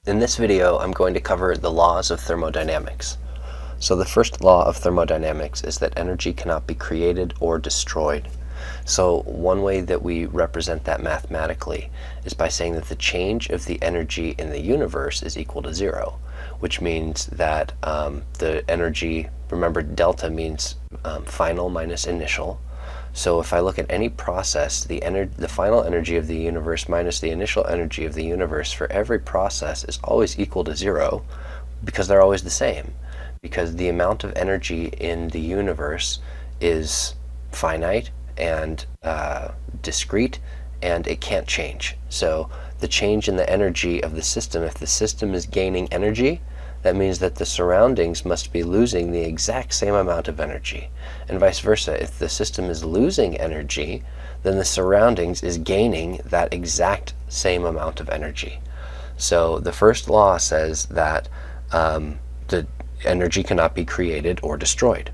In this video, I'm going to cover the laws of thermodynamics. So the first law of thermodynamics is that energy cannot be created or destroyed. So one way that we represent that mathematically is by saying that the change of the energy in the universe is equal to zero, which means that the energy, remember delta means final minus initial. So if I look at any process, the final energy of the universe minus the initial energy of the universe for every process is always equal to zero, because they're always the same. Because the amount of energy in the universe is finite and discrete, and it can't change. So the change in the energy of the system, if the system is gaining energy, that means that the surroundings must be losing the exact same amount of energy. And vice versa, if the system is losing energy, then the surroundings is gaining that exact same amount of energy. So the first law says that the energy cannot be created or destroyed.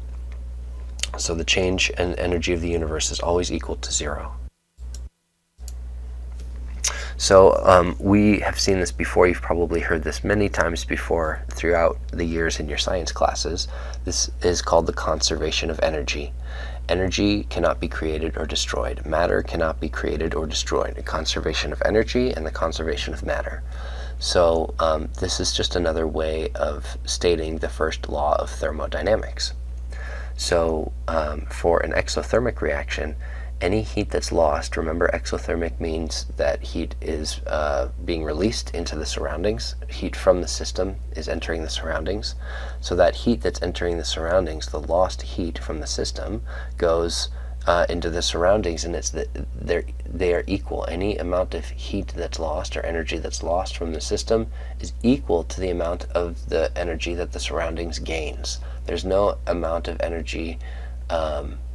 So the change in energy of the universe is always equal to zero. So we have seen this before. You've probably heard this many times before throughout the years in your science classes. This is called the conservation of energy. Energy cannot be created or destroyed. Matter cannot be created or destroyed. The conservation of energy and the conservation of matter. So this is just another way of stating the first law of thermodynamics. So for an exothermic reaction, any heat that's lost, remember exothermic means that heat is being released into the surroundings. Heat from the system is entering the surroundings. So that heat that's entering the surroundings, the lost heat from the system, goes into the surroundings, and they are equal. Any amount of heat that's lost or energy that's lost from the system is equal to the amount of the energy that the surroundings gains. There's no amount of energy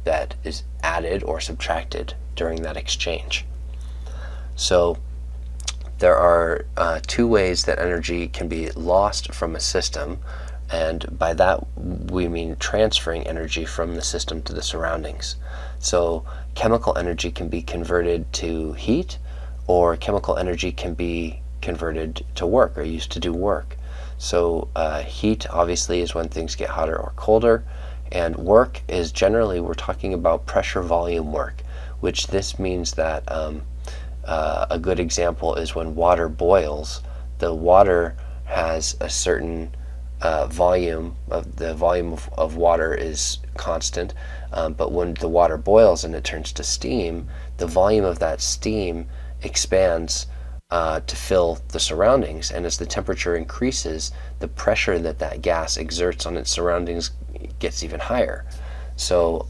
that is added or subtracted during that exchange. So there are two ways that energy can be lost from a system, and by that we mean transferring energy from the system to the surroundings. So chemical energy can be converted to heat, or chemical energy can be converted to work or used to do work. So heat obviously is when things get hotter or colder, and work is generally, we're talking about pressure volume work, which this means that a good example is when water boils. The water has a certain volume of water is constant, but when the water boils and it turns to steam, the volume of that steam expands to fill the surroundings, and as the temperature increases, the pressure that that gas exerts on its surroundings gets even higher. So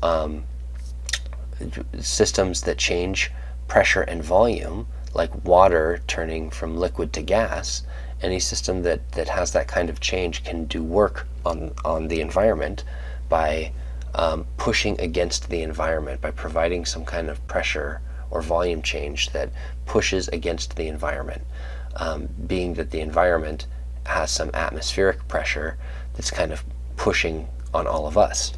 systems that change pressure and volume, like water turning from liquid to gas, any system that has that kind of change can do work on the environment by pushing against the environment, by providing some kind of pressure or volume change that pushes against the environment, being that the environment has some atmospheric pressure that's kind of pushing on all of us.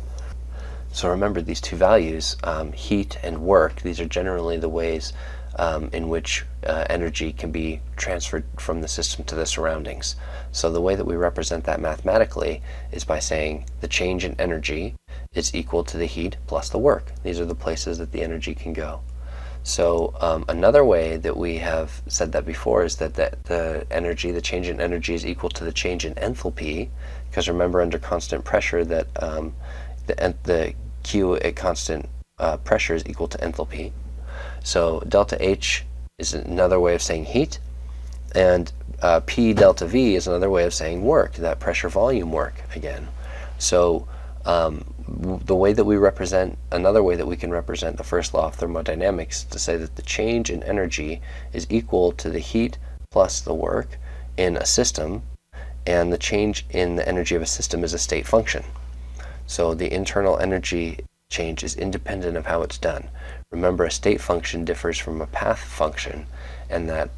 So remember these two values, heat and work. These are generally the ways in which energy can be transferred from the system to the surroundings. So the way that we represent that mathematically is by saying the change in energy is equal to the heat plus the work. These are the places that the energy can go. So another way that we have said that before is that the change in energy is equal to the change in enthalpy, because remember under constant pressure that the Q at constant pressure is equal to enthalpy. So delta H is another way of saying heat, and P delta V is another way of saying work, that pressure volume work again. So the way that we represent, another way that we can represent the first law of thermodynamics is to say that the change in energy is equal to the heat plus the work in a system, and the change in the energy of a system is a state function. So the internal energy change is independent of how it's done. Remember, a state function differs from a path function, and that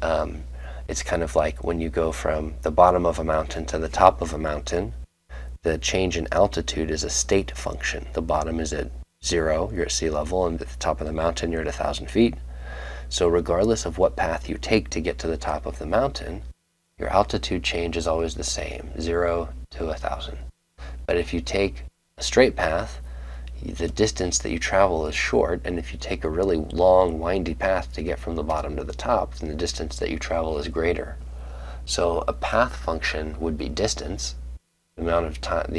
it's kind of like when you go from the bottom of a mountain to the top of a mountain. The change in altitude is a state function. The bottom is at 0, you're at sea level, and at the top of the mountain you're at 1,000 feet. So regardless of what path you take to get to the top of the mountain, your altitude change is always the same, 0 to 1,000. But if you take a straight path, the distance that you travel is short, and if you take a really long, windy path to get from the bottom to the top, then the distance that you travel is greater. So a path function would be distance, the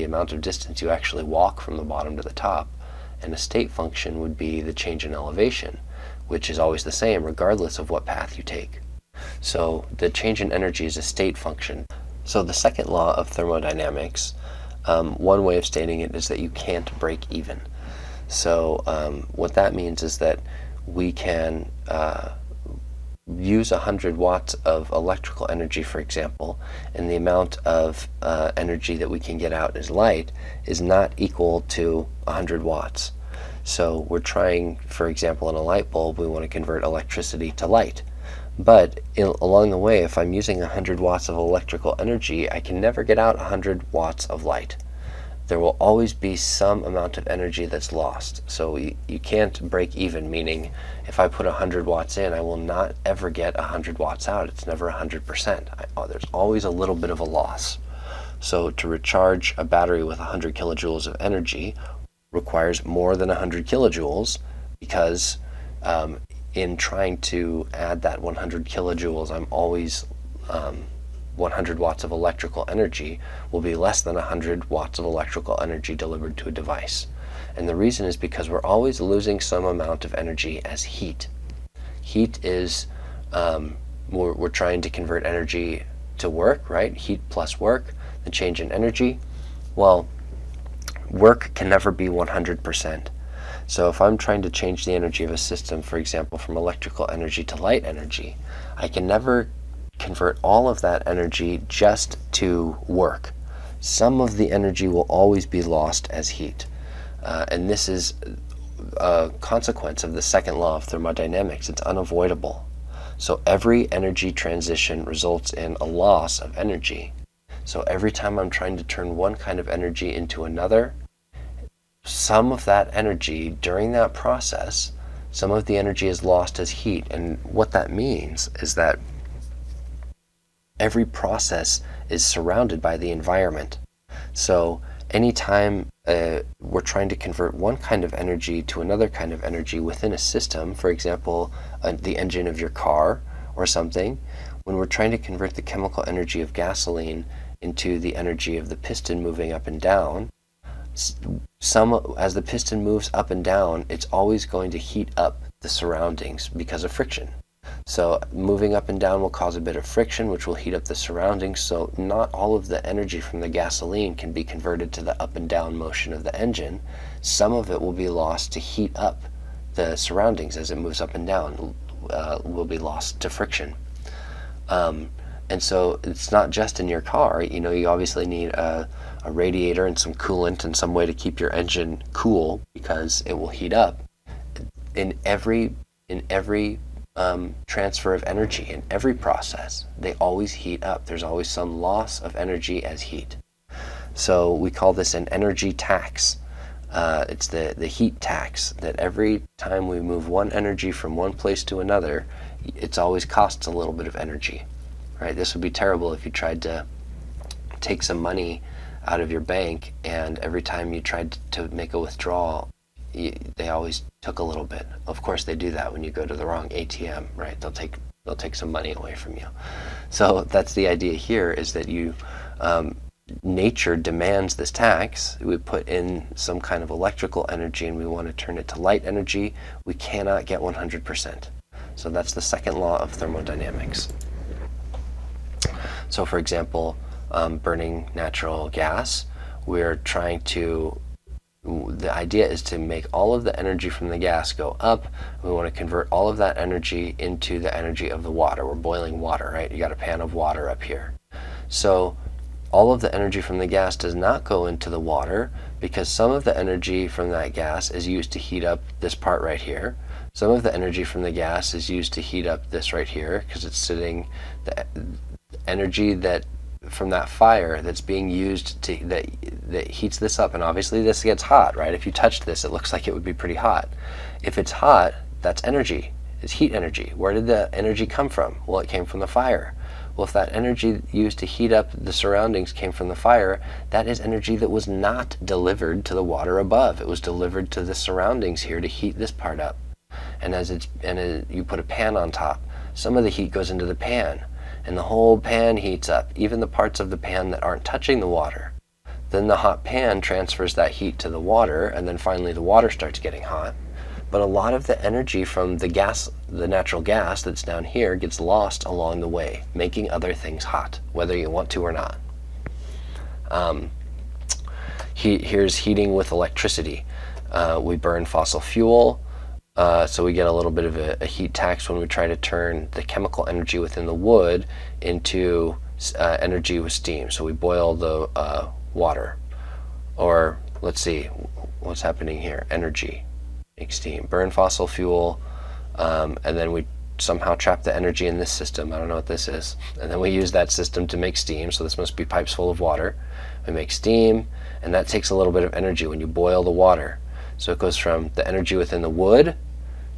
amount of distance you actually walk from the bottom to the top, and a state function would be the change in elevation, which is always the same regardless of what path you take. So the change in energy is a state function. So the second law of thermodynamics, one way of stating it is that you can't break even. So what that means is that we can use 100 watts of electrical energy, for example, and the amount of energy that we can get out as light is not equal to 100 watts. So we're trying, for example, in a light bulb, we want to convert electricity to light. But along the way, if I'm using 100 watts of electrical energy, I can never get out 100 watts of light. There will always be some amount of energy that's lost. So you can't break even, meaning if I put 100 watts in, I will not ever get 100 watts out. It's never 100%. There's always a little bit of a loss. So to recharge a battery with 100 kilojoules of energy requires more than 100 kilojoules, because in trying to add that 100 kilojoules, I'm always 100 watts of electrical energy will be less than 100 watts of electrical energy delivered to a device. And the reason is because we're always losing some amount of energy as heat. Heat is, we're trying to convert energy to work, right? Heat plus work, the change in energy. Well, work can never be 100%. So if I'm trying to change the energy of a system, for example, from electrical energy to light energy, I can never convert all of that energy just to work. Some of the energy will always be lost as heat. And this is a consequence of the second law of thermodynamics. It's unavoidable. So every energy transition results in a loss of energy. So every time I'm trying to turn one kind of energy into another, some of that energy during that process, some of the energy is lost as heat. And what that means is that every process is surrounded by the environment. So anytime we're trying to convert one kind of energy to another kind of energy within a system, for example, the engine of your car or something, when we're trying to convert the chemical energy of gasoline into the energy of the piston moving up and down, as the piston moves up and down, it's always going to heat up the surroundings because of friction. So moving up and down will cause a bit of friction, which will heat up the surroundings. So not all of the energy from the gasoline can be converted to the up and down motion of the engine. Some of it will be lost to heat up the surroundings as it moves up and down, will be lost to friction. And so it's not just in your car. You know, you obviously need a radiator and some coolant and some way to keep your engine cool, because it will heat up. In every transfer of energy, in every process, they always heat up. There's always some loss of energy as heat. So we call this an energy tax. It's the heat tax, that every time we move one energy from one place to another, it's always costs a little bit of energy. Right? This would be terrible if you tried to take some money out of your bank, and every time you tried to make a withdrawal, they always took a little bit. Of course they do that when you go to the wrong ATM, right? They'll take some money away from you. So that's the idea here, is that nature demands this tax. We put in some kind of electrical energy and we want to turn it to light energy. We cannot get 100%. So that's the second law of thermodynamics. So for example, burning natural gas, we're trying to, the idea is to make all of the energy from the gas go up. We want to convert all of that energy into the energy of the water. We're boiling water, right? You got a pan of water up here. So all of the energy from the gas does not go into the water, because some of the energy from that gas is used to heat up this part right here. Some of the energy from the gas is used to heat up this right here, because it's sitting, the energy that from that fire that's being used to that heats this up. And obviously this gets hot, right? If you touched this, it looks like it would be pretty hot. If it's hot, that's energy. It's heat energy. Where did the energy come from? Well, it came from the fire. Well, if that energy used to heat up the surroundings came from the fire, that is energy that was not delivered to the water above. It was delivered to the surroundings here to heat this part up. And you put a pan on top, some of the heat goes into the pan, and the whole pan heats up, even the parts of the pan that aren't touching the water. Then the hot pan transfers that heat to the water, and then finally the water starts getting hot. But a lot of the energy from the gas, the natural gas that's down here, gets lost along the way, making other things hot, whether you want to or not. Here's heating with electricity. We burn fossil fuel, so we get a little bit of a heat tax when we try to turn the chemical energy within the wood into energy with steam. So we boil the water. Or let's see, what's happening here? Energy. Make steam, burn fossil fuel, and then we somehow trap the energy in this system. I don't know what this is. And then we use that system to make steam, so this must be pipes full of water. We make steam, and that takes a little bit of energy when you boil the water. So it goes from the energy within the wood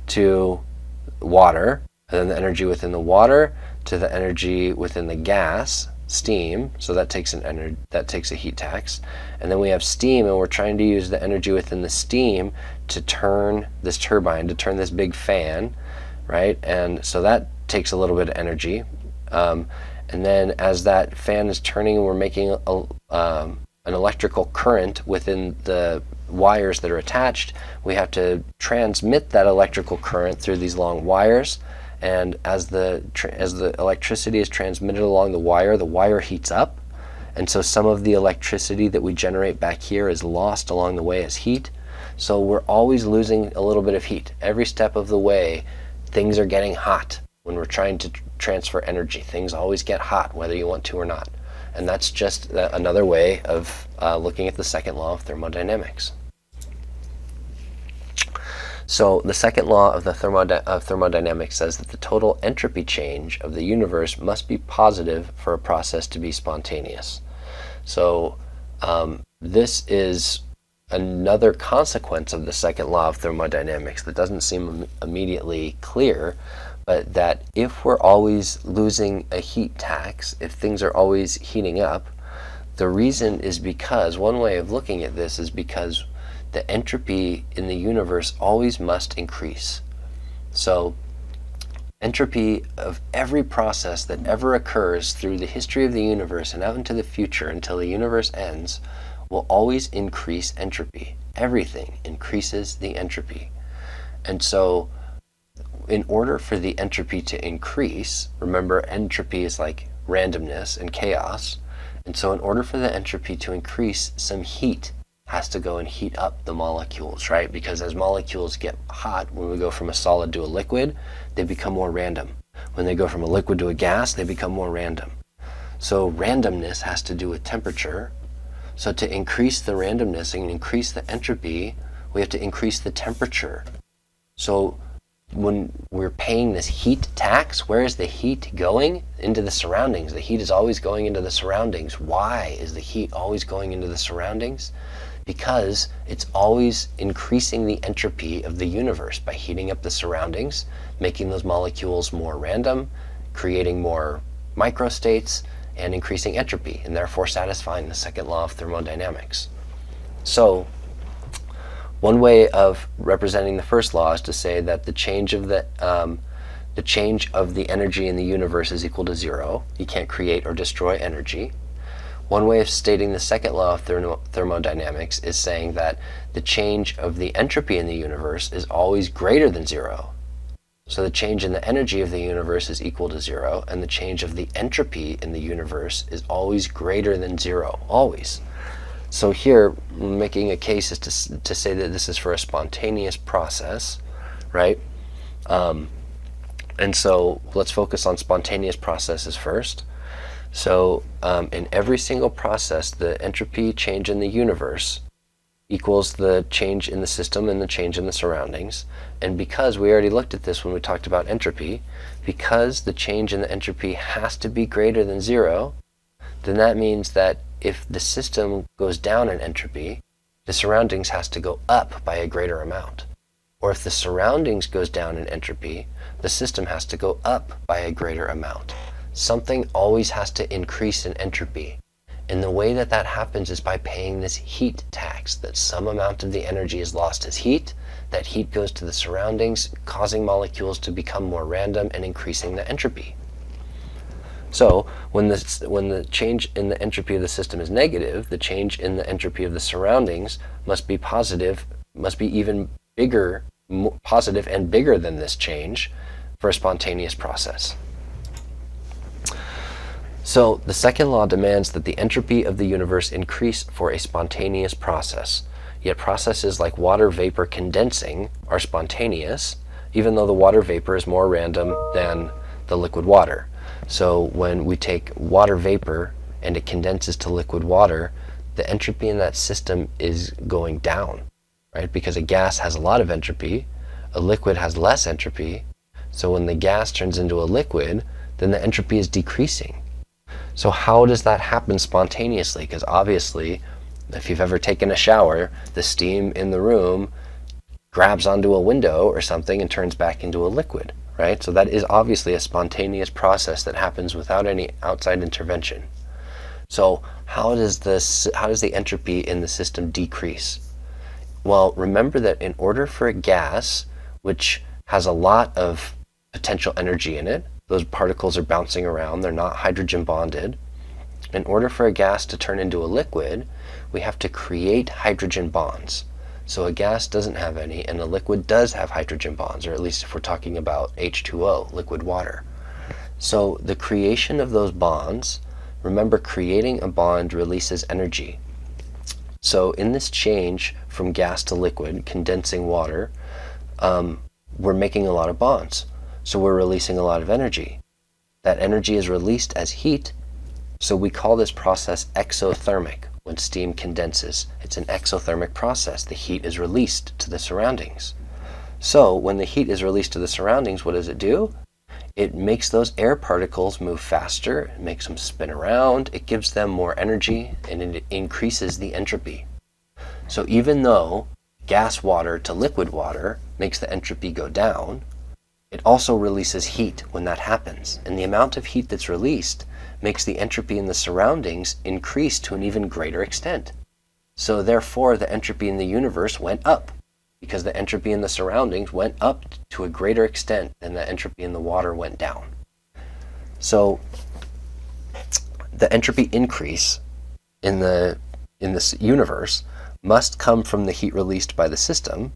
to water, and then the energy within the water to the energy within the gas, steam, so that takes a heat tax. And then we have steam, and we're trying to use the energy within the steam to turn this turbine, to turn this big fan, right? And so that takes a little bit of energy. And then as that fan is turning and we're making an electrical current within the wires that are attached, we have to transmit that electrical current through these long wires. And as the electricity is transmitted along the wire heats up, and so some of the electricity that we generate back here is lost along the way as heat. So we're always losing a little bit of heat. Every step of the way, things are getting hot. When we're trying to transfer energy, things always get hot, whether you want to or not. And that's just another way of looking at the second law of thermodynamics. So the second law of thermodynamics says that the total entropy change of the universe must be positive for a process to be spontaneous. So this is another consequence of the second law of thermodynamics that doesn't seem immediately clear, but that if we're always losing a heat tax, if things are always heating up, the reason is because, one way of looking at this is because the entropy in the universe always must increase. So entropy of every process that ever occurs through the history of the universe and out into the future until the universe ends will always increase entropy. Everything increases the entropy. And so in order for the entropy to increase, remember entropy is like randomness and chaos, and so in order for the entropy to increase, some heat has to go and heat up the molecules, right? Because as molecules get hot, when we go from a solid to a liquid, they become more random. When they go from a liquid to a gas, they become more random. So randomness has to do with temperature. So to increase the randomness and increase the entropy, we have to increase the temperature. So when we're paying this heat tax, where is the heat going? Into the surroundings. The heat is always going into the surroundings. Why is the heat always going into the surroundings? Because it's always increasing the entropy of the universe by heating up the surroundings, making those molecules more random, creating more microstates, and increasing entropy, and therefore satisfying the second law of thermodynamics. So one way of representing the first law is to say that the change of the energy in the universe is equal to zero. You can't create or destroy energy. One way of stating the second law of thermodynamics is saying that the change of the entropy in the universe is always greater than zero. So the change in the energy of the universe is equal to zero, and the change of the entropy in the universe is always greater than zero, always. So here, making a case is to say that this is for a spontaneous process, right? And so let's focus on spontaneous processes first. So in every single process, the entropy change in the universe equals the change in the system and the change in the surroundings. And because we already looked at this when we talked about entropy, because the change in the entropy has to be greater than zero, then that means that if the system goes down in entropy, the surroundings has to go up by a greater amount. Or if the surroundings goes down in entropy, the system has to go up by a greater amount. something always has to increase in entropy. And the way that that happens is by paying this heat tax, that some amount of the energy is lost as heat. That heat goes to the surroundings, causing molecules to become more random and increasing the entropy. So when the change in the entropy of the system is negative, the change in the entropy of the surroundings must be positive, must be even bigger, positive and bigger than this change for a spontaneous process. So the second law demands that the entropy of the universe increase for a spontaneous process. Yet processes like water vapor condensing are spontaneous, even though the water vapor is more random than the liquid water. So when we take water vapor and it condenses to liquid water, the entropy in that system is going down, right? Because a gas has a lot of entropy, a liquid has less entropy. So when the gas turns into a liquid, then the entropy is decreasing. So how does that happen spontaneously? Because obviously, if you've ever taken a shower, the steam in the room grabs onto a window or something and turns back into a liquid, right? So that is obviously a spontaneous process that happens without any outside intervention. So how does the entropy in the system decrease? Well, remember that in order for a gas, which has a lot of potential energy in it, those particles are bouncing around, they're not hydrogen bonded. In order for a gas to turn into a liquid, we have to create hydrogen bonds. So a gas doesn't have any, and a liquid does have hydrogen bonds, or at least if we're talking about H2O, liquid water. So the creation of those bonds, remember, creating a bond releases energy. So in this change from gas to liquid, condensing water, we're making a lot of bonds. So we're releasing a lot of energy. That energy is released as heat, so we call this process exothermic. When steam condenses, it's an exothermic process. The heat is released to the surroundings. So when the heat is released to the surroundings, what does it do? It makes those air particles move faster, it makes them spin around, it gives them more energy, and it increases the entropy. So even though gas water to liquid water makes the entropy go down, it also releases heat when that happens. And the amount of heat that's released makes the entropy in the surroundings increase to an even greater extent. So therefore, the entropy in the universe went up, because the entropy in the surroundings went up to a greater extent than the entropy in the water went down. So the entropy increase in this universe must come from the heat released by the system,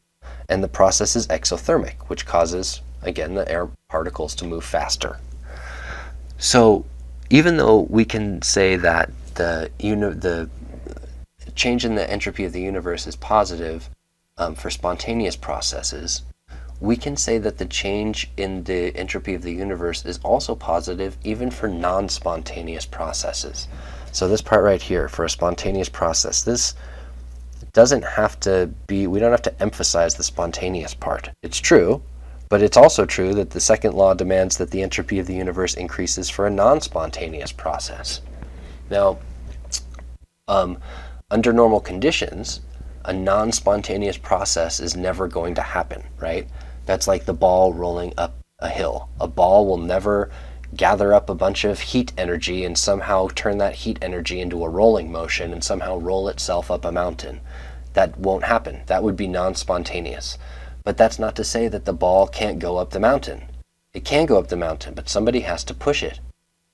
and the process is exothermic, which causes, again, the air particles to move faster. So even though we can say that the change in the entropy of the universe is positive for spontaneous processes, we can say that the change in the entropy of the universe is also positive even for non-spontaneous processes. So this part right here, for a spontaneous process, this doesn't have to be, we don't have to emphasize the spontaneous part. It's true, but it's also true that the second law demands that the entropy of the universe increases for a non-spontaneous process. Now, under normal conditions, a non-spontaneous process is never going to happen, right? That's like the ball rolling up a hill. A ball will never gather up a bunch of heat energy and somehow turn that heat energy into a rolling motion and somehow roll itself up a mountain. That won't happen. That would be non-spontaneous. But that's not to say that the ball can't go up the mountain. It can go up the mountain, but somebody has to push it.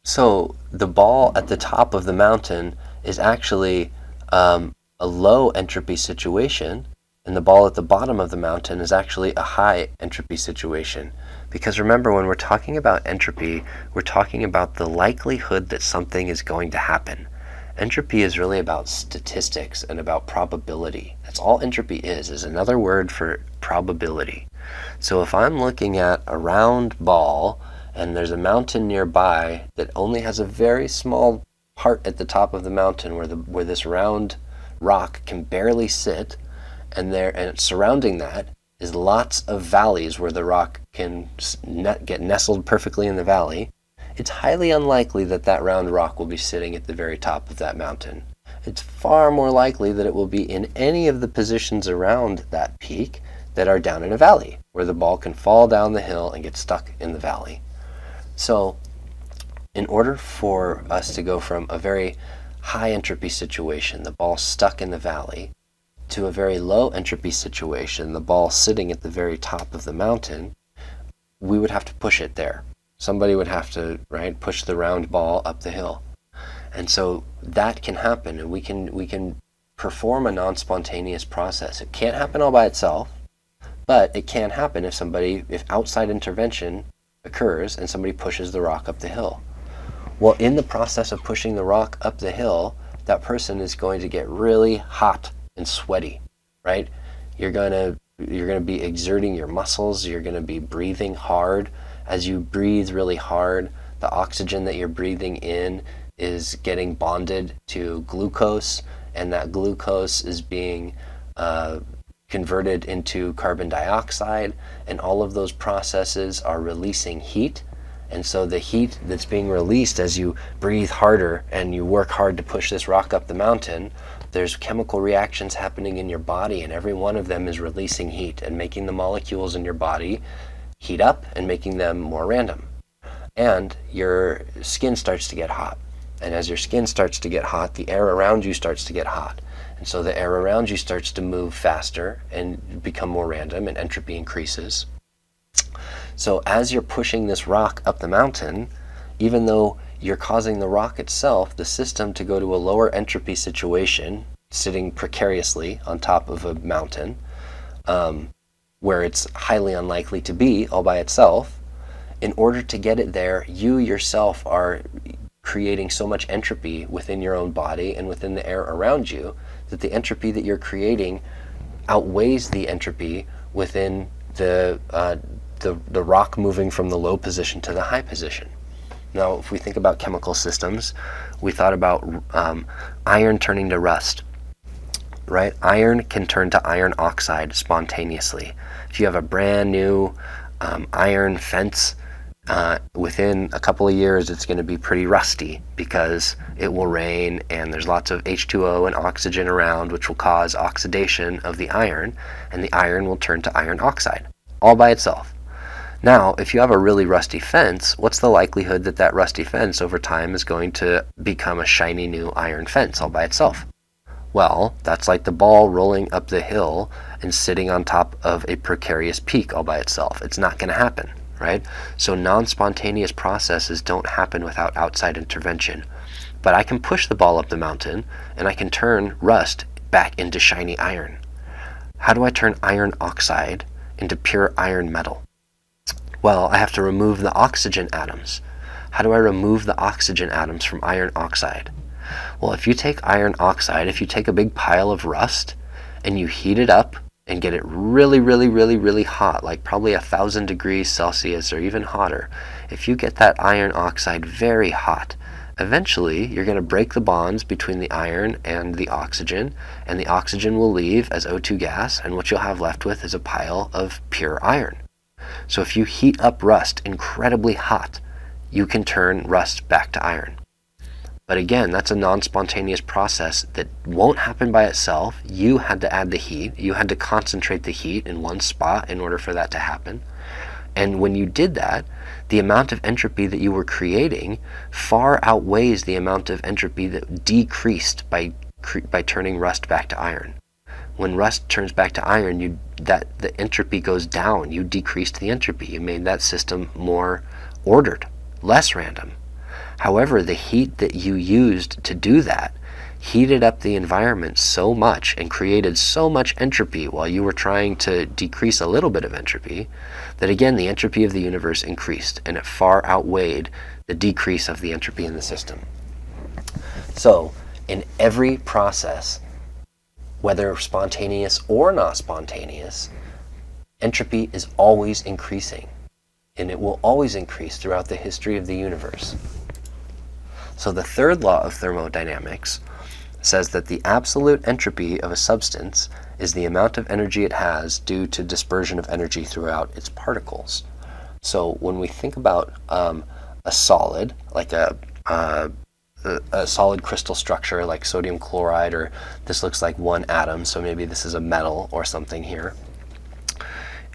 So the ball at the top of the mountain is actually a low entropy situation, and the ball at the bottom of the mountain is actually a high entropy situation. Because remember, when we're talking about entropy, we're talking about the likelihood that something is going to happen. Entropy is really about statistics and about probability. That's all entropy is another word for probability. So if I'm looking at a round ball and there's a mountain nearby that only has a very small part at the top of the mountain where this round rock can barely sit, and surrounding that is lots of valleys where the rock can get nestled perfectly in the valley, it's highly unlikely that that round rock will be sitting at the very top of that mountain. It's far more likely that it will be in any of the positions around that peak that are down in a valley, where the ball can fall down the hill and get stuck in the valley. So in order for us to go from a very high entropy situation, the ball stuck in the valley, to a very low entropy situation, the ball sitting at the very top of the mountain, we would have to push it there. Somebody would have to, right, push the round ball up the hill. And so that can happen, and we can perform a non-spontaneous process. It can't happen all by itself, but it can happen if outside intervention occurs and somebody pushes the rock up the hill. Well, in the process of pushing the rock up the hill, that person is going to get really hot and sweaty, right? You're going to be exerting your muscles, you're going to be breathing hard. As you breathe really hard, the oxygen that you're breathing in is getting bonded to glucose, and that glucose is being converted into carbon dioxide, and all of those processes are releasing heat. And so the heat that's being released as you breathe harder and you work hard to push this rock up the mountain, there's chemical reactions happening in your body, and every one of them is releasing heat and making the molecules in your body heat up and making them more random. And your skin starts to get hot. And as your skin starts to get hot, the air around you starts to get hot. And so the air around you starts to move faster and become more random, and entropy increases. So as you're pushing this rock up the mountain, even though you're causing the rock itself, the system, to go to a lower entropy situation, sitting precariously on top of a mountain, where it's highly unlikely to be all by itself, in order to get it there, you yourself are creating so much entropy within your own body and within the air around you that the entropy that you're creating outweighs the entropy within the rock moving from the low position to the high position. Now, if we think about chemical systems, we thought about iron turning to rust, right? Iron can turn to iron oxide spontaneously. If you have a brand new iron fence, within a couple of years it's going to be pretty rusty because it will rain and there's lots of H2O and oxygen around, which will cause oxidation of the iron, and the iron will turn to iron oxide all by itself. Now, if you have a really rusty fence, what's the likelihood that that rusty fence over time is going to become a shiny new iron fence all by itself? Well, that's like the ball rolling up the hill and sitting on top of a precarious peak all by itself. It's not going to happen, right? So non-spontaneous processes don't happen without outside intervention. But I can push the ball up the mountain and I can turn rust back into shiny iron. How do I turn iron oxide into pure iron metal? Well, I have to remove the oxygen atoms. How do I remove the oxygen atoms from iron oxide? Well, if you take iron oxide, if you take a big pile of rust and you heat it up and get it really, really, really, really hot, like probably 1,000 degrees Celsius or even hotter, if you get that iron oxide very hot, eventually you're going to break the bonds between the iron and the oxygen will leave as O2 gas, and what you'll have left with is a pile of pure iron. So if you heat up rust incredibly hot, you can turn rust back to iron. But again, that's a non-spontaneous process that won't happen by itself. You had to add the heat. You had to concentrate the heat in one spot in order for that to happen. And when you did that, the amount of entropy that you were creating far outweighs the amount of entropy that decreased by turning rust back to iron. When rust turns back to iron, the entropy goes down. You decreased the entropy. You made that system more ordered, less random. However, the heat that you used to do that heated up the environment so much and created so much entropy while you were trying to decrease a little bit of entropy that, again, the entropy of the universe increased, and it far outweighed the decrease of the entropy in the system. So, in every process, whether spontaneous or not spontaneous, entropy is always increasing, and it will always increase throughout the history of the universe. So the third law of thermodynamics says that the absolute entropy of a substance is the amount of energy it has due to dispersion of energy throughout its particles. So when we think about a solid, like a solid crystal structure like sodium chloride, or this looks like one atom, so maybe this is a metal or something here.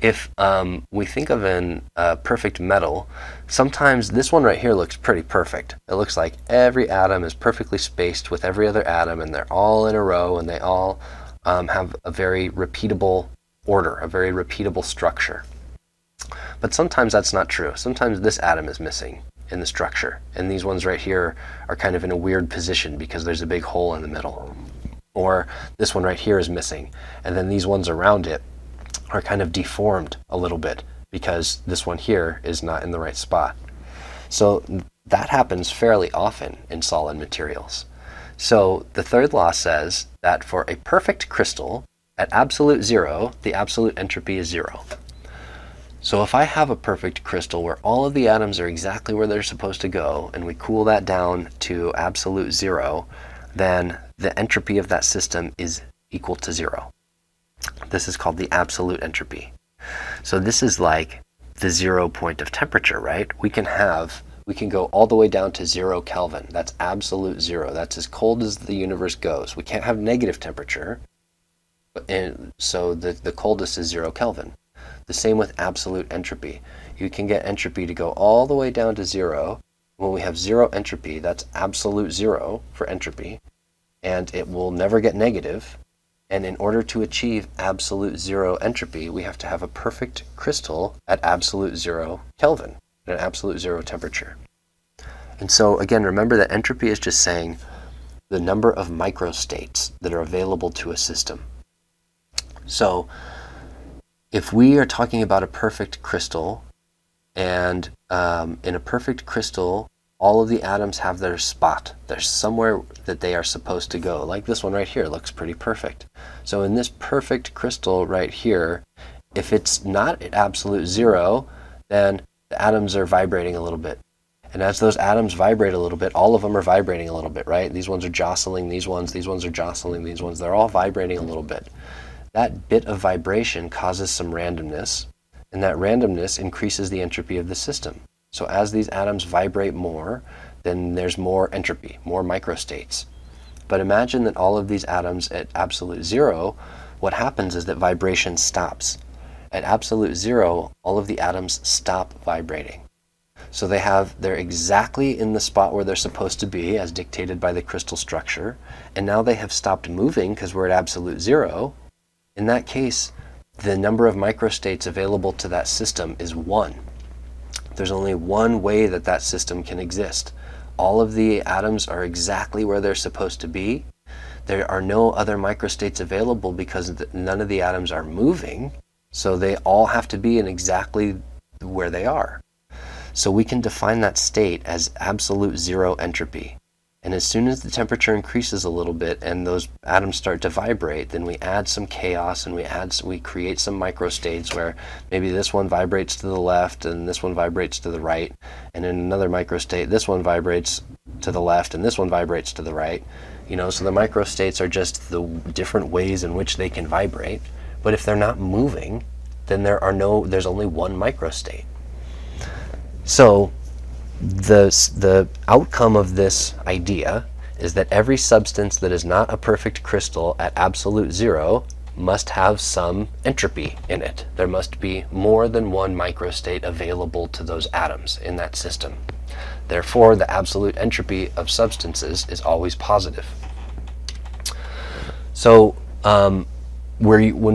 if we think of a perfect metal, sometimes this one right here looks pretty perfect. It looks like every atom is perfectly spaced with every other atom, and they're all in a row, and they all have a very repeatable order, a very repeatable structure. But sometimes that's not true. Sometimes this atom is missing in the structure, and these ones right here are kind of in a weird position because there's a big hole in the middle. Or this one right here is missing, and then these ones around it are kind of deformed a little bit because this one here is not in the right spot. So that happens fairly often in solid materials. So the third law says that for a perfect crystal, at absolute zero, the absolute entropy is zero. So if I have a perfect crystal where all of the atoms are exactly where they're supposed to go, and we cool that down to absolute zero, then the entropy of that system is equal to zero. This is called the absolute entropy. So this is like the 0 point of temperature, right? We can go all the way down to 0 Kelvin. That's absolute zero. That's as cold as the universe goes. We can't have negative temperature, and so the coldest is 0 Kelvin. The same with absolute entropy. You can get entropy to go all the way down to zero. When we have zero entropy, that's absolute zero for entropy, and it will never get negative. And in order to achieve absolute zero entropy, we have to have a perfect crystal at absolute 0 Kelvin, at an absolute zero temperature. And so again, remember that entropy is just saying the number of microstates that are available to a system. So if we are talking about a perfect crystal, and in a perfect crystal, all of the atoms have their spot. There's somewhere that they are supposed to go. Like this one right here looks pretty perfect. So in this perfect crystal right here, if it's not at absolute zero, then the atoms are vibrating a little bit. And as those atoms vibrate a little bit, all of them are vibrating a little bit, right? These ones are jostling these ones are jostling these ones. They're all vibrating a little bit. That bit of vibration causes some randomness, and that randomness increases the entropy of the system. So as these atoms vibrate more, then there's more entropy, more microstates. But imagine that all of these atoms at absolute zero, what happens is that vibration stops. At absolute zero, all of the atoms stop vibrating. So they're exactly in the spot where they're supposed to be, as dictated by the crystal structure, and now they have stopped moving because we're at absolute zero. In that case, the number of microstates available to that system is 1. There's only one way that that system can exist. All of the atoms are exactly where they're supposed to be. There are no other microstates available because none of the atoms are moving, so they all have to be in exactly where they are. So we can define that state as absolute zero entropy. And as soon as the temperature increases a little bit and those atoms start to vibrate, then we add some chaos and we create some microstates where maybe this one vibrates to the left and this one vibrates to the right, and in another microstate this one vibrates to the left and this one vibrates to the right. So the microstates are just the different ways in which they can vibrate. But if they're not moving, then there's only one microstate. So the outcome of this idea is that every substance that is not a perfect crystal at absolute zero must have some entropy in it. There must be more than one microstate available to those atoms in that system. Therefore, the absolute entropy of substances is always positive. So when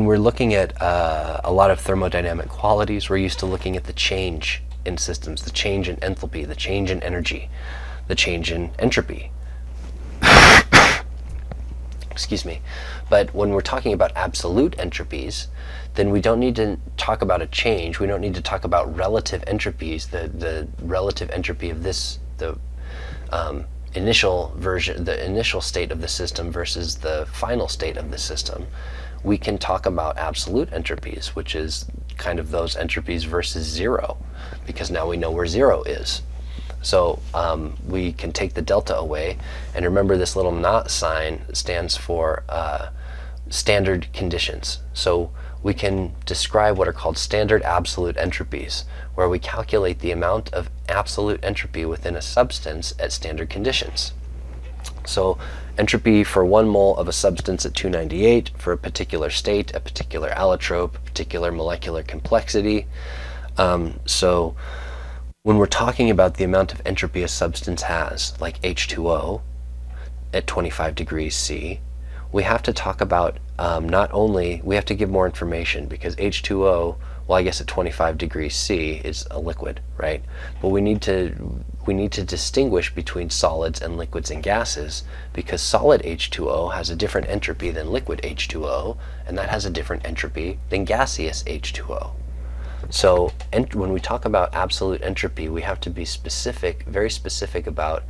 we're looking at a lot of thermodynamic qualities, we're used to looking at the change in systems, the change in enthalpy, the change in energy, the change in entropy. Excuse me. But when we're talking about absolute entropies, then we don't need to talk about a change. We don't need to talk about relative entropies, the relative entropy of the initial state of the system versus the final state of the system. We can talk about absolute entropies, which is kind of those entropies versus zero, because now we know where zero is. So we can take the delta away, and remember this little not sign stands for standard conditions. So we can describe what are called standard absolute entropies, where we calculate the amount of absolute entropy within a substance at standard conditions. So entropy for 1 mole of a substance at 298 for a particular state, a particular allotrope, a particular molecular complexity. So when we're talking about the amount of entropy a substance has, like H2O at 25 degrees C, we have to talk about not only, we have to give more information, because H2O, well, I guess at 25 degrees C is a liquid, right? But we need to distinguish between solids and liquids and gases, because solid H2O has a different entropy than liquid H2O, and that has a different entropy than gaseous H2O. So when we talk about absolute entropy, we have to be specific, very specific about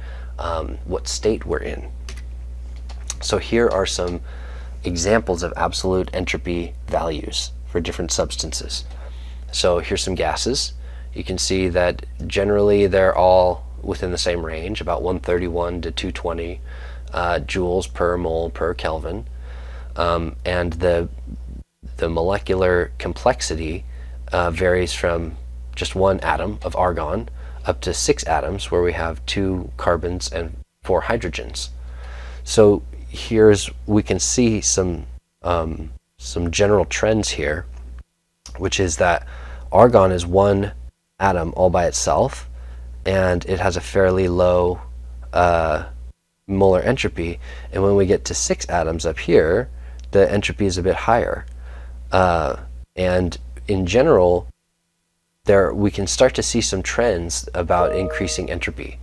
what state we're in. So here are some examples of absolute entropy values for different substances. So here's some gases. You can see that generally they're all within the same range, about 131 to 220 joules per mole per Kelvin. And the molecular complexity varies from just 1 atom of argon up to 6 atoms, where we have 2 carbons and 4 hydrogens. So we can see some general trends here, which is that argon is 1 atom all by itself, and it has a fairly low molar entropy. And when we get to 6 atoms up here, the entropy is a bit higher. And in general, we can start to see some trends about increasing entropy.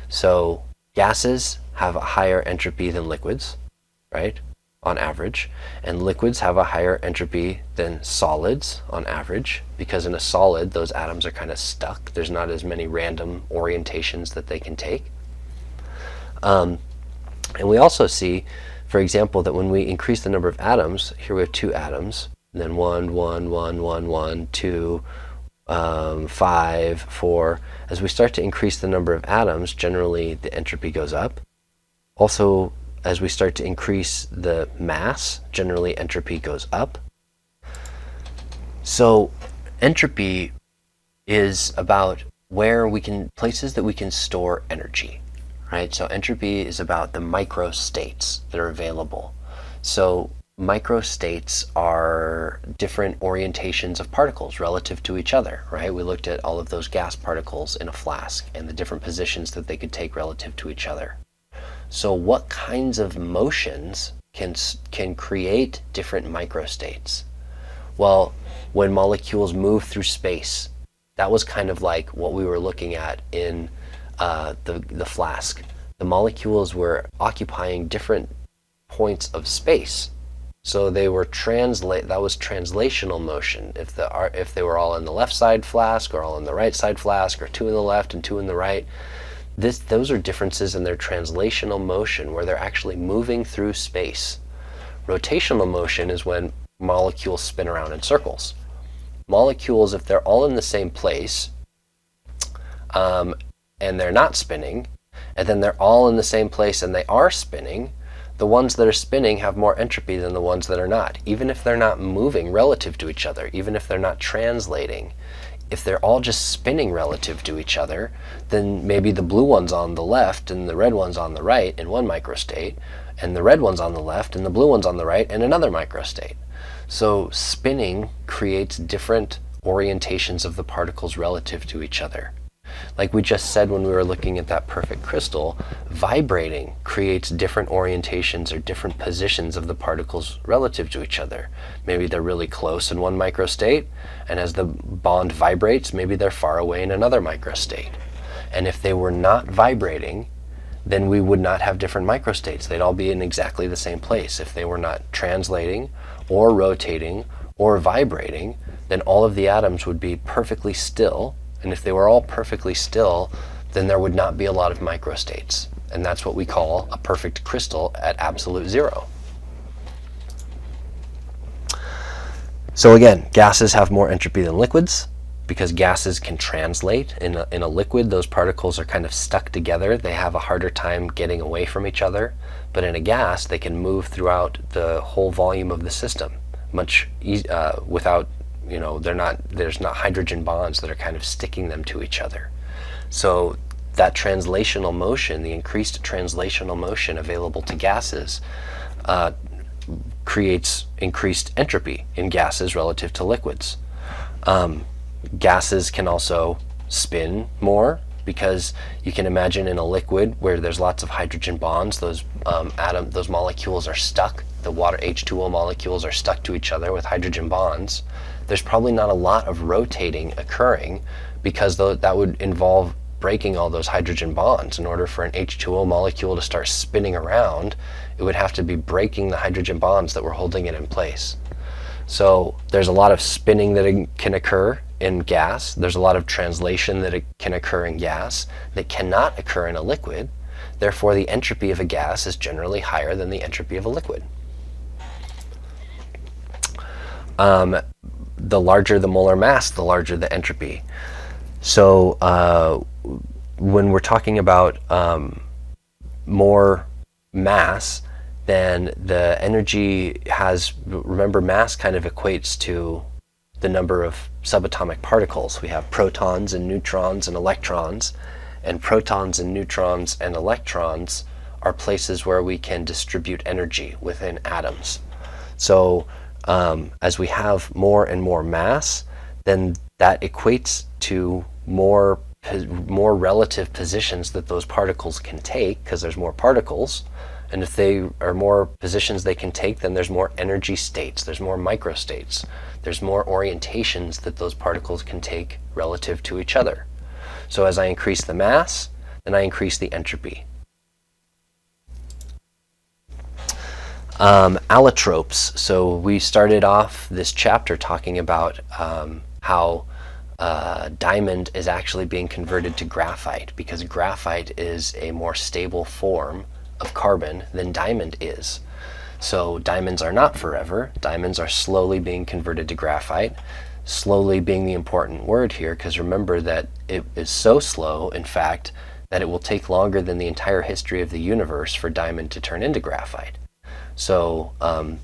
So gases have a higher entropy than liquids, right, on average, and liquids have a higher entropy than solids on average, because in a solid those atoms are kind of stuck. There's not as many random orientations that they can take. And we also see, for example, that when we increase the number of atoms, here we have 2 atoms, and then 1, 1, 1, 1, 1, 2, 5, 4. As we start to increase the number of atoms, generally the entropy goes up. Also, as we start to increase the mass, generally entropy goes up. So entropy is about places that we can store energy, right? So entropy is about the microstates that are available. So microstates are different orientations of particles relative to each other, right? We looked at all of those gas particles in a flask and the different positions that they could take relative to each other. So what kinds of motions can create different microstates? Well, when molecules move through space, that was kind of like what we were looking at in the flask. The molecules were occupying different points of space. So they were that was translational motion. If they were all in the left side flask, or all in the right side flask, or 2 in the left and 2 in the right, those are differences in their translational motion, where they're actually moving through space. Rotational motion is when molecules spin around in circles. Molecules, if they're all in the same place, and they're not spinning, and then they're all in the same place and they are spinning, the ones that are spinning have more entropy than the ones that are not, even if they're not moving relative to each other, even if they're not translating. If they're all just spinning relative to each other, then maybe the blue one's on the left and the red one's on the right in one microstate, and the red one's on the left and the blue one's on the right in another microstate. So spinning creates different orientations of the particles relative to each other. Like we just said when we were looking at that perfect crystal, vibrating creates different orientations or different positions of the particles relative to each other. Maybe they're really close in one microstate, and as the bond vibrates, maybe they're far away in another microstate. And if they were not vibrating, then we would not have different microstates. They'd all be in exactly the same place. If they were not translating or rotating or vibrating, then all of the atoms would be perfectly still. And if they were all perfectly still, then there would not be a lot of microstates. And that's what we call a perfect crystal at absolute zero. So again, gases have more entropy than liquids, because gases can translate. In a liquid, those particles are kind of stuck together. They have a harder time getting away from each other. But in a gas, they can move throughout the whole volume of the system much without, there's not hydrogen bonds that are kind of sticking them to each other. So that translational motion, the increased translational motion available to gases, creates increased entropy in gases relative to liquids. Gases can also spin more, because you can imagine in a liquid where there's lots of hydrogen bonds, those molecules are stuck. The water H2O molecules are stuck to each other with hydrogen bonds. There's probably not a lot of rotating occurring, because that would involve breaking all those hydrogen bonds. In order for an H2O molecule to start spinning around, it would have to be breaking the hydrogen bonds that were holding it in place. So there's a lot of spinning that can occur in gas. There's a lot of translation that can occur in gas that cannot occur in a liquid. Therefore, the entropy of a gas is generally higher than the entropy of a liquid. The larger the molar mass, the larger the entropy. So when we're talking about more mass, then the energy remember, mass kind of equates to the number of subatomic particles. We have protons and neutrons and electrons, and protons and neutrons and electrons are places where we can distribute energy within atoms. So as we have more and more mass, then that equates to more relative positions that those particles can take, because there's more particles. And if they are more positions they can take, then there's more energy states, there's more microstates, there's more orientations that those particles can take relative to each other. So as I increase the mass, then I increase the entropy. Allotropes. So we started off this chapter talking about how diamond is actually being converted to graphite, because graphite is a more stable form of carbon than diamond is. So diamonds are not forever. Diamonds are slowly being converted to graphite. Slowly being the important word here, because remember that it is so slow, in fact, that it will take longer than the entire history of the universe for diamond to turn into graphite. So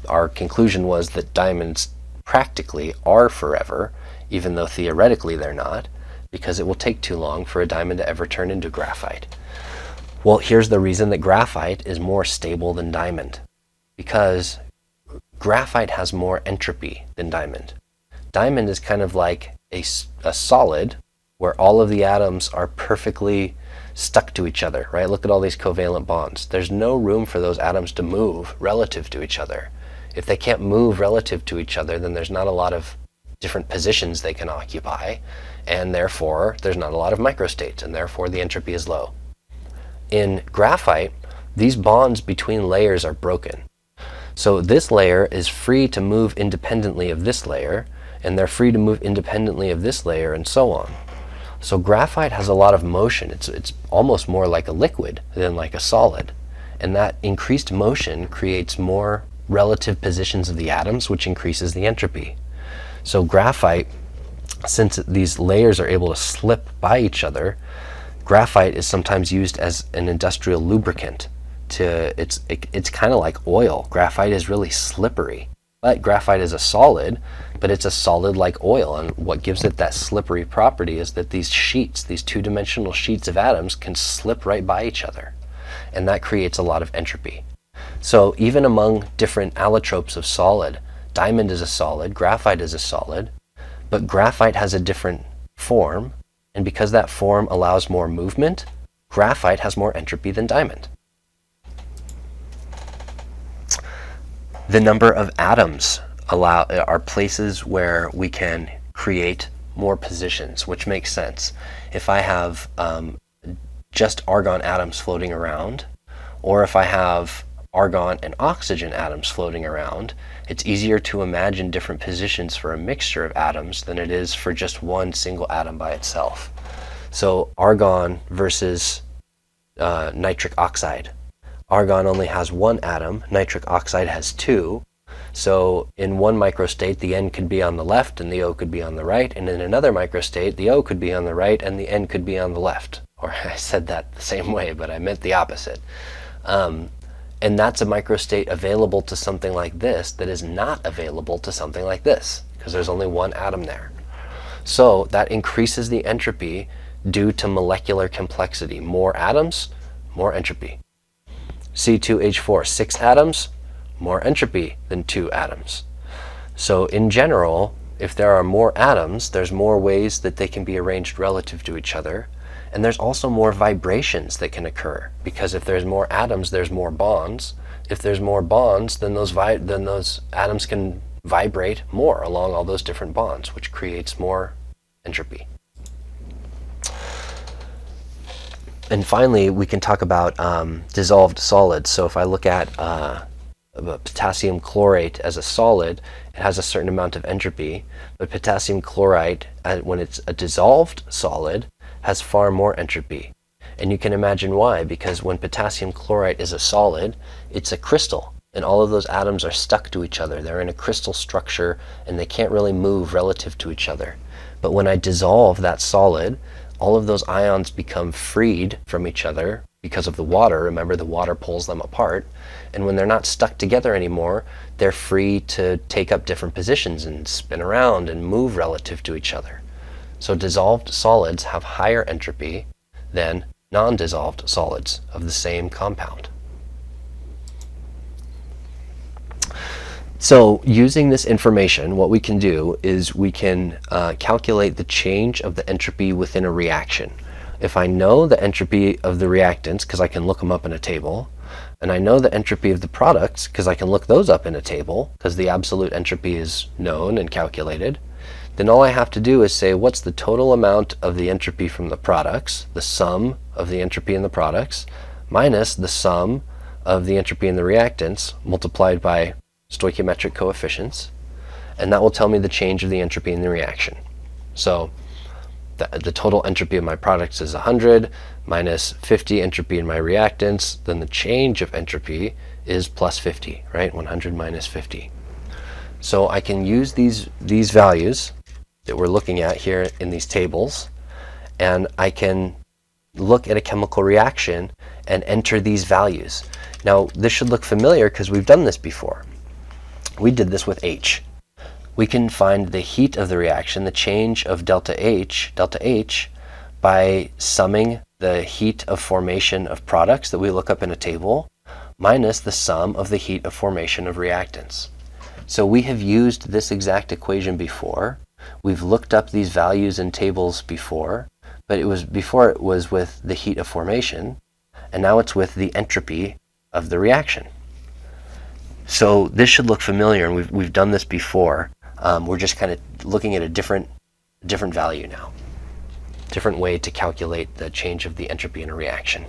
our conclusion was that diamonds practically are forever, even though theoretically they're not, because it will take too long for a diamond to ever turn into graphite. Well, here's the reason that graphite is more stable than diamond. Because graphite has more entropy than diamond. Diamond is kind of like a solid where all of the atoms are perfectly stuck to each other, right? Look at all these covalent bonds. There's no room for those atoms to move relative to each other. If they can't move relative to each other, then there's not a lot of different positions they can occupy, and therefore there's not a lot of microstates, and therefore the entropy is low. In graphite, these bonds between layers are broken. So this layer is free to move independently of this layer, and they're free to move independently of this layer, and so on. So graphite has a lot of motion. It's almost more like a liquid than like a solid. And that increased motion creates more relative positions of the atoms, which increases the entropy. So graphite, since these layers are able to slip by each other, graphite is sometimes used as an industrial lubricant. It's kind of like oil. Graphite is really slippery. But graphite is a solid, but it's a solid like oil. And what gives it that slippery property is that these sheets, these two-dimensional sheets of atoms, can slip right by each other. And that creates a lot of entropy. So even among different allotropes of solid, diamond is a solid, graphite is a solid, but graphite has a different form. And because that form allows more movement, graphite has more entropy than diamond. The number of atoms are places where we can create more positions, which makes sense. If I have just argon atoms floating around, or if I have argon and oxygen atoms floating around, it's easier to imagine different positions for a mixture of atoms than it is for just one single atom by itself. So argon versus nitric oxide. Argon only has one atom, nitric oxide has two. So in one microstate, the N could be on the left and the O could be on the right, and in another microstate, the O could be on the right and the N could be on the left. Or I said that the same way, but I meant the opposite. And that's a microstate available to something like this that is not available to something like this, because there's only one atom there. So that increases the entropy due to molecular complexity. More atoms, more entropy. C2H4, 6 atoms, more entropy than 2 atoms. So in general, if there are more atoms, there's more ways that they can be arranged relative to each other. And there's also more vibrations that can occur, because if there's more atoms, there's more bonds. If there's more bonds, then those atoms can vibrate more along all those different bonds, which creates more entropy. And finally, we can talk about dissolved solids. So if I look at potassium chlorate as a solid, it has a certain amount of entropy, but potassium chloride, when it's a dissolved solid, has far more entropy. And you can imagine why, because when potassium chloride is a solid, it's a crystal, and all of those atoms are stuck to each other. They're in a crystal structure, and they can't really move relative to each other. But when I dissolve that solid, all of those ions become freed from each other because of the water. Remember, the water pulls them apart. And when they're not stuck together anymore, they're free to take up different positions and spin around and move relative to each other. So dissolved solids have higher entropy than non-dissolved solids of the same compound. So using this information, what we can do is we can calculate the change of the entropy within a reaction. If I know the entropy of the reactants, because I can look them up in a table, and I know the entropy of the products, because I can look those up in a table, because the absolute entropy is known and calculated, then all I have to do is say, what's the total amount of the entropy from the products, the sum of the entropy in the products, minus the sum of the entropy in the reactants, multiplied by stoichiometric coefficients, and that will tell me the change of the entropy in the reaction. So the total entropy of my products is 100 minus 50 entropy in my reactants, then the change of entropy is plus 50, right? 100 minus 50. So I can use these values that we're looking at here in these tables, and I can look at a chemical reaction and enter these values. Now this should look familiar because we've done this before. We did this with H. We can find the heat of the reaction, the change of delta H, by summing the heat of formation of products that we look up in a table minus the sum of the heat of formation of reactants. So we have used this exact equation before. We've looked up these values in tables before, but it was with the heat of formation, and now it's with the entropy of the reaction. So this should look familiar, and we've done this before. We're just kind of looking at a different value now, different way to calculate the change of the entropy in a reaction.